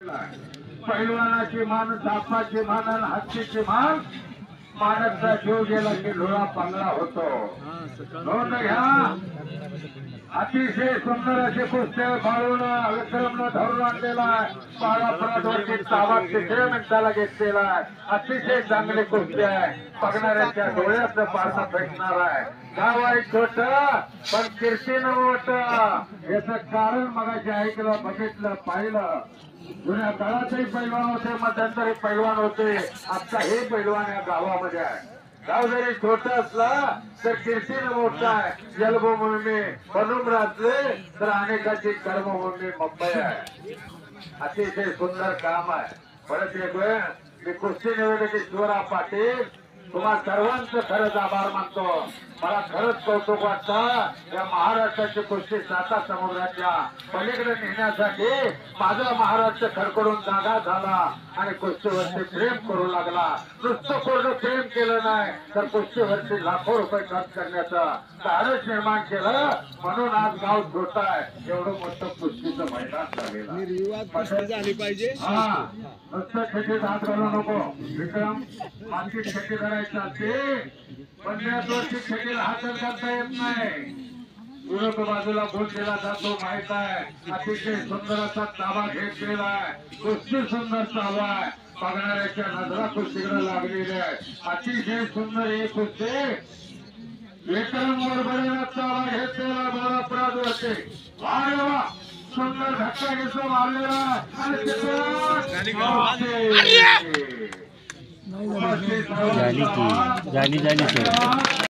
पैलवानाची मान, सापाची मान आणि हत्तीची मान, माणसाचा जीव गेला की डोळा पांगळा होतो. नोंद घ्या. अतिशय सुंदर असे कुस्ते बाळून विक्रमनं धरून आणलेला आहे. 12 ताबा 3 मिनिटाला घेतलेला आहे. अतिशय चांगले कुस्ते आहे. बघणाऱ्यांच्या डोळ्यात पारणं फेकणार आहे. गाव आहे छोट पण कीर्तीनं मोठं. याचं कारण मगाशी ऐकलं, बघितलं, पाहिलं. जुन्या काळातही पैलवान होते, मध्यंतरी पैलवान होते. आता हे पैलवान या गावामध्ये आहे. गाव जरी छोट असला तर कीर्तीनं मोठा आहे. जन्मभूमी बनून राहते तर अनेकाची कर्मभूमी मुंबई आहे. अतिशय सुंदर काम आहे. परत येतोय मी कुस्ती निवेदक ईश्वरा पाटील, तुम्हा सर्वांचं खरंच आभार मानतो. मला खरंच कौतुक वाटतं या महाराष्ट्राची कुस्ती साता समुद्राच्या पलीकडे नेण्यासाठी माझा महाराष्ट्र खडखडून जागा झाला आणि कुस्तीवरती प्रेम करू लागला. नुसतं कोरडं प्रेम केलं नाही तर कुस्तीवरती लाखो रुपये खर्च करण्याचं धाडस निर्माण केलं. म्हणून आज गाव छोटा आहे. एवढं मोठं कुस्तीचं मैदान झालेलं झाली पाहिजे. हा, नुसतं खेटीत हात घालू नको विक्रम. मानकी खेटी करायची असते पण यावरती खेटीला हात घालता येत नाही. विरोध बाजूला बोल दिला जातो माहित आहे. अतिशय सुंदर असा ताबा घेतलेला आहे. कुस्ती सुंदर ताबा आहे. बघणाऱ्याच्या नजरा कुस्तीकडे लागलेल्या आहे. अतिशय सुंदर हे कुस्ती विक्रम बरोबर ताबा घेतलेला बाळापराध वरती. सुंदर धक्का घेतला मारलेला झाली की झाली